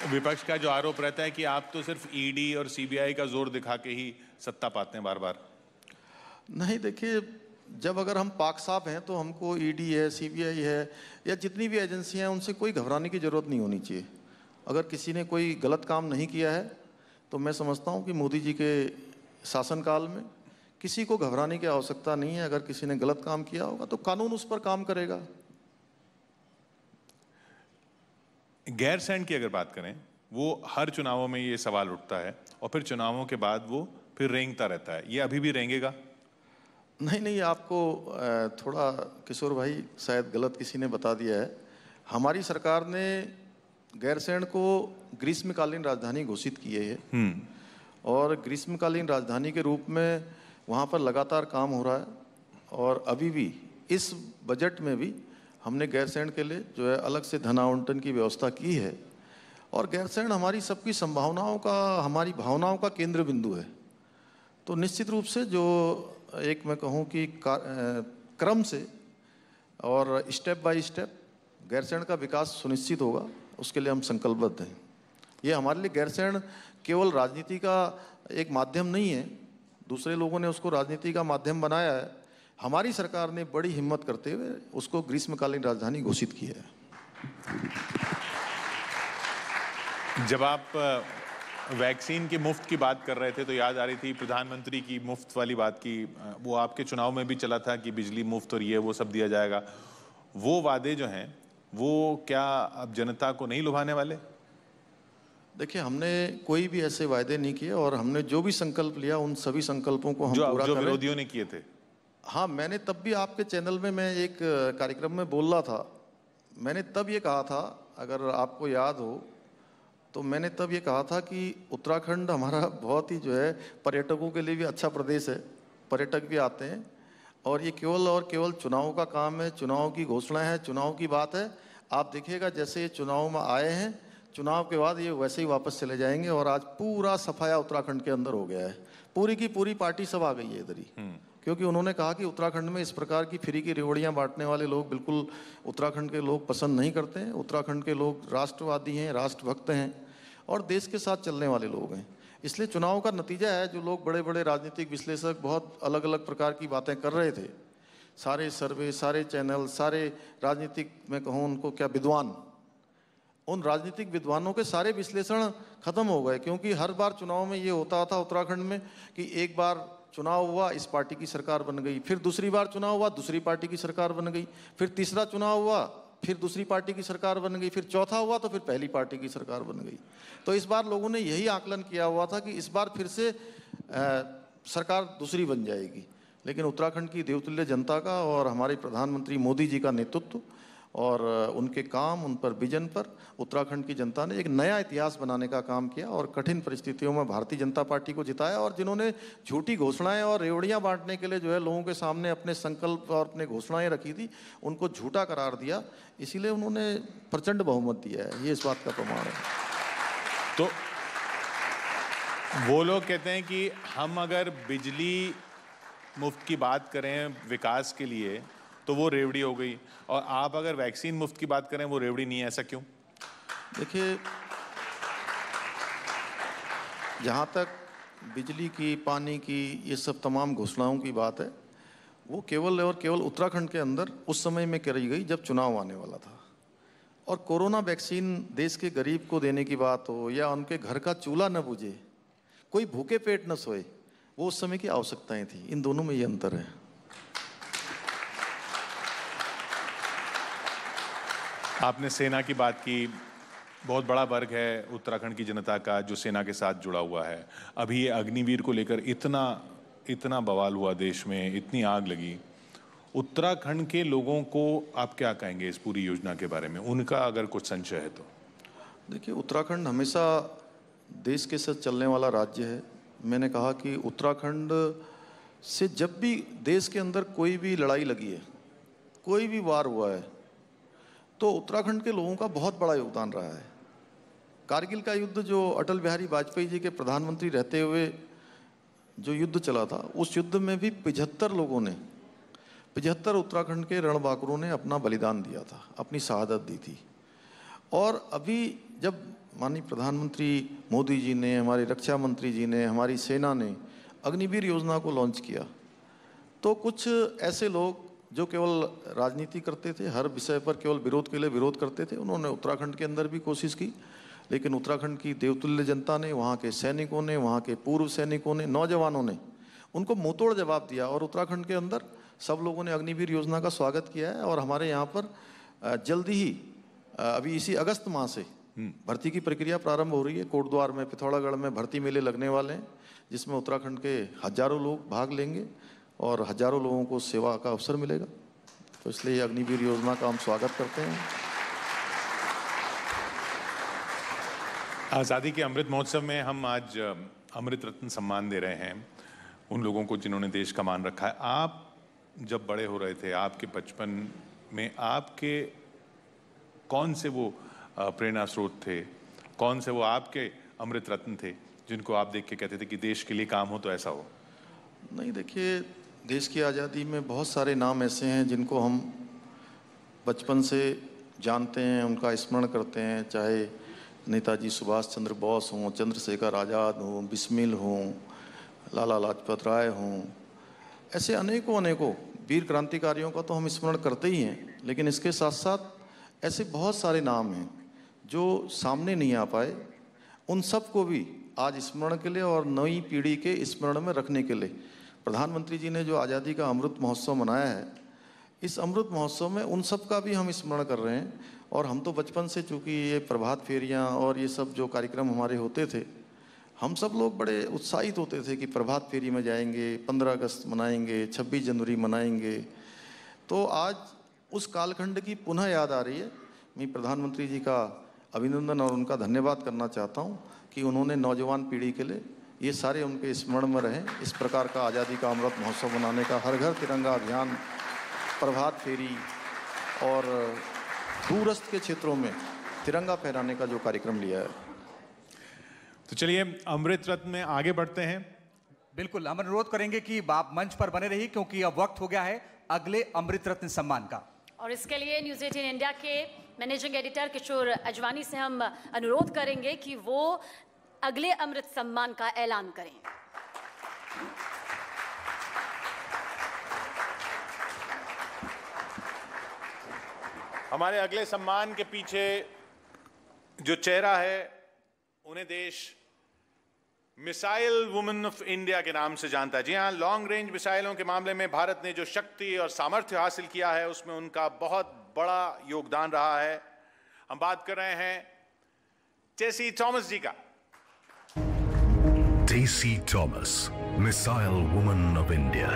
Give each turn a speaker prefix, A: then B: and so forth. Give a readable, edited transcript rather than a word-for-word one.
A: विपक्ष का जो आरोप रहता है कि आप तो सिर्फ ईडी और सीबीआई का जोर दिखा के ही सत्ता पाते हैं बार बार।
B: नहीं, देखिए, जब अगर हम पाक साफ हैं तो हमको ईडी है, सीबीआई है या जितनी भी एजेंसियां हैं उनसे कोई घबराने की ज़रूरत नहीं होनी चाहिए। अगर किसी ने कोई गलत काम नहीं किया है तो मैं समझता हूं कि मोदी जी के शासनकाल में किसी को घबराने की आवश्यकता नहीं है। अगर किसी ने गलत काम किया होगा तो कानून उस पर काम करेगा।
A: गैरसैंण की अगर बात करें, वो हर चुनावों में ये सवाल उठता है और फिर चुनावों के बाद वो फिर रेंगता रहता है। ये अभी भी रेंगेगा?
B: नहीं नहीं, आपको थोड़ा किशोर भाई शायद गलत किसी ने बता दिया है। हमारी सरकार ने गैरसैंण को ग्रीष्मकालीन राजधानी घोषित किए है और ग्रीष्मकालीन राजधानी के रूप में वहाँ पर लगातार काम हो रहा है। और अभी भी इस बजट में भी हमने गैरसैंण के लिए जो है अलग से धन आवंटन की व्यवस्था की है। और गैरसैंण हमारी सबकी संभावनाओं का, हमारी भावनाओं का केंद्र बिंदु है। तो निश्चित रूप से जो एक मैं कहूँ कि क्रम से और स्टेप बाय स्टेप गैरसैंण का विकास सुनिश्चित होगा, उसके लिए हम संकल्पबद्ध हैं। ये हमारे लिए गैरसैंण केवल राजनीति का एक माध्यम नहीं है, दूसरे लोगों ने उसको राजनीति का माध्यम बनाया है। हमारी सरकार ने बड़ी हिम्मत करते हुए उसको ग्रीष्मकालीन राजधानी घोषित किया है।
A: जब आप वैक्सीन की मुफ्त की बात कर रहे थे तो याद आ रही थी प्रधानमंत्री की मुफ्त वाली बात की। वो आपके चुनाव में भी चला था कि बिजली मुफ्त और ये वो सब दिया जाएगा। वो वादे जो हैं वो क्या अब जनता को नहीं लुभाने वाले?
B: देखिए, हमने कोई भी ऐसे वायदे नहीं किए और हमने जो भी संकल्प लिया उन सभी संकल्पों को हम पूरा
A: जो विरोधियों ने किए थे।
B: हाँ, मैंने तब भी आपके चैनल में मैं एक कार्यक्रम में बोल रहा था। मैंने तब ये कहा था, अगर आपको याद हो तो मैंने तब ये कहा था कि उत्तराखंड हमारा बहुत ही जो है पर्यटकों के लिए भी अच्छा प्रदेश है, पर्यटक भी आते हैं और ये केवल और केवल चुनाव का काम है, चुनाव की घोषणा है, चुनाव की बात है। आप देखिएगा जैसे ये चुनाव में आए हैं, चुनाव के बाद ये वैसे ही वापस चले जाएंगे। और आज पूरा सफाया उत्तराखंड के अंदर हो गया है, पूरी की पूरी पार्टी सब आ गई है इधर ही। क्योंकि उन्होंने कहा कि उत्तराखंड में इस प्रकार की फ्री की रेवड़ियाँ बांटने वाले लोग बिल्कुल उत्तराखंड के लोग पसंद नहीं करते हैं। उत्तराखंड के लोग राष्ट्रवादी हैं, राष्ट्रभक्त हैं और देश के साथ चलने वाले लोग हैं। इसलिए चुनाव का नतीजा है, जो लोग बड़े बड़े राजनीतिक विश्लेषक बहुत अलग अलग प्रकार की बातें कर रहे थे, सारे सर्वे, सारे चैनल, सारे राजनीतिक मैं कहूँ उनको क्या विद्वान, उन राजनीतिक विद्वानों के सारे विश्लेषण खत्म हो गए। क्योंकि हर बार चुनाव में ये होता था उत्तराखंड में कि एक बार चुनाव हुआ, इस पार्टी की सरकार बन गई, फिर दूसरी बार चुनाव हुआ, दूसरी पार्टी की सरकार बन गई, फिर तीसरा चुनाव हुआ, फिर दूसरी पार्टी की सरकार बन गई, फिर चौथा हुआ तो फिर पहली पार्टी की सरकार बन गई। तो इस बार लोगों ने यही आकलन किया हुआ था कि इस बार फिर से सरकार दूसरी बन जाएगी। लेकिन उत्तराखंड की देवतुल्य जनता का और हमारे प्रधानमंत्री मोदी जी का नेतृत्व और उनके काम, उन पर विजन पर उत्तराखंड की जनता ने एक नया इतिहास बनाने का काम किया और कठिन परिस्थितियों में भारतीय जनता पार्टी को जिताया। और जिन्होंने झूठी घोषणाएं और रेवड़ियां बांटने के लिए जो है लोगों के सामने अपने संकल्प और अपने घोषणाएं रखी थी, उनको झूठा करार दिया, इसीलिए उन्होंने प्रचंड बहुमत दिया है। ये इस बात का प्रमाण है।
A: तो वो लोग कहते हैं कि हम अगर बिजली मुफ्त की बात करें विकास के लिए तो वो रेवड़ी हो गई, और आप अगर वैक्सीन मुफ्त की बात करें वो रेवड़ी नहीं है। ऐसा क्यों?
B: देखिए, जहाँ तक बिजली की, पानी की, ये सब तमाम घोषणाओं की बात है, वो केवल और केवल उत्तराखंड के अंदर उस समय में करी गई जब चुनाव आने वाला था। और कोरोना वैक्सीन देश के गरीब को देने की बात हो या उनके घर का चूल्हा न बुझे, कोई भूखे पेट न सोए, वो उस समय की आवश्यकताएं थी। इन दोनों में ये अंतर है।
A: आपने सेना की बात की। बहुत बड़ा वर्ग है उत्तराखंड की जनता का जो सेना के साथ जुड़ा हुआ है। अभी ये अग्निवीर को लेकर इतना बवाल हुआ देश में, इतनी आग लगी। उत्तराखंड के लोगों को आप क्या कहेंगे इस पूरी योजना के बारे में, उनका अगर कुछ संशय है तो?
B: देखिए, उत्तराखंड हमेशा देश के साथ चलने वाला राज्य है। मैंने कहा कि उत्तराखंड से जब भी देश के अंदर कोई भी लड़ाई लगी है, कोई भी वार हुआ है, तो उत्तराखंड के लोगों का बहुत बड़ा योगदान रहा है। कारगिल का युद्ध जो अटल बिहारी वाजपेयी जी के प्रधानमंत्री रहते हुए जो युद्ध चला था, उस युद्ध में भी 75 लोगों ने, 75 उत्तराखंड के रणबांकुरों ने अपना बलिदान दिया था, अपनी शहादत दी थी। और अभी जब माननीय प्रधानमंत्री मोदी जी ने, हमारे रक्षा मंत्री जी ने, हमारी सेना ने अग्निवीर योजना को लॉन्च किया, तो कुछ ऐसे लोग जो केवल राजनीति करते थे, हर विषय पर केवल विरोध के लिए विरोध करते थे, उन्होंने उत्तराखंड के अंदर भी कोशिश की। लेकिन उत्तराखंड की देवतुल्य जनता ने, वहाँ के सैनिकों ने, वहाँ के पूर्व सैनिकों ने, नौजवानों ने उनको मुंहतोड़ जवाब दिया और उत्तराखंड के अंदर सब लोगों ने अग्निवीर योजना का स्वागत किया है। और हमारे यहाँ पर जल्दी ही अभी इसी अगस्त माह से भर्ती की प्रक्रिया प्रारंभ हो रही है। कोटद्वार में, पिथौरागढ़ में भर्ती मेले लगने वाले हैं, जिसमें उत्तराखंड के हजारों लोग भाग लेंगे और हजारों लोगों को सेवा का अवसर मिलेगा। तो इसलिए अग्निवीर योजना का हम स्वागत करते हैं।
A: आज़ादी के अमृत महोत्सव में हम आज अमृत रत्न सम्मान दे रहे हैं उन लोगों को जिन्होंने देश का मान रखा है। आप जब बड़े हो रहे थे, आपके बचपन में आपके कौन से वो प्रेरणा स्रोत थे, कौन से वो आपके अमृत रत्न थे जिनको आप देख के कहते थे कि देश के लिए काम हो तो ऐसा हो?
B: नहीं, देखिए, देश की आज़ादी में बहुत सारे नाम ऐसे हैं जिनको हम बचपन से जानते हैं, उनका स्मरण करते हैं। चाहे नेताजी सुभाष चंद्र बोस हों, चंद्रशेखर आज़ाद हों, बिस्मिल हों, लाला लाजपत राय हों, ऐसे अनेकों वीर क्रांतिकारियों का तो हम स्मरण करते ही हैं। लेकिन इसके साथ साथ ऐसे बहुत सारे नाम हैं जो सामने नहीं आ पाए, उन सब को भी आज स्मरण के लिए और नई पीढ़ी के स्मरण में रखने के लिए प्रधानमंत्री जी ने जो आज़ादी का अमृत महोत्सव मनाया है, इस अमृत महोत्सव में उन सब का भी हम स्मरण कर रहे हैं। और हम तो बचपन से, चूँकि ये प्रभात फेरियाँ और ये सब जो कार्यक्रम हमारे होते थे, हम सब लोग बड़े उत्साहित होते थे कि प्रभात फेरी में जाएंगे, 15 अगस्त मनाएंगे, 26 जनवरी मनाएंगे। तो आज उस कालखंड की पुनः याद आ रही है। मैं प्रधानमंत्री जी का अभिनंदन और उनका धन्यवाद करना चाहता हूँ कि उन्होंने नौजवान पीढ़ी के लिए ये सारे उनके स्मरण में रहें। इस प्रकार का आज़ादी का अमृत महोत्सव मनाने का, हर घर तिरंगा अभियान, प्रभात फेरी और दूरस्थ के क्षेत्रों में तिरंगा फहराने का जो कार्यक्रम लिया है।
A: तो चलिए अमृत रत्न में आगे बढ़ते हैं।
C: बिल्कुल, हम अनुरोध करेंगे कि आप मंच पर बने रहिए क्योंकि अब वक्त हो गया है अगले अमृत रत्न सम्मान का। और
D: इसके लिए न्यूज़ 18 इंडिया के मैनेजिंग एडिटर किशोर अजवानी से हम अनुरोध करेंगे कि वो अगले अमृत सम्मान का ऐलान करें।
A: हमारे अगले सम्मान के पीछे जो चेहरा है, उन्हें देश मिसाइल वुमेन ऑफ इंडिया के नाम से जानता है। जी हाँ, लॉन्ग रेंज मिसाइलों के मामले में भारत ने जो शक्ति और सामर्थ्य हासिल किया है, उसमें उनका बहुत बड़ा योगदान रहा है। हम बात कर रहे हैं टेसी थॉमस जी का।
E: Tessy Thomas, missile women of India.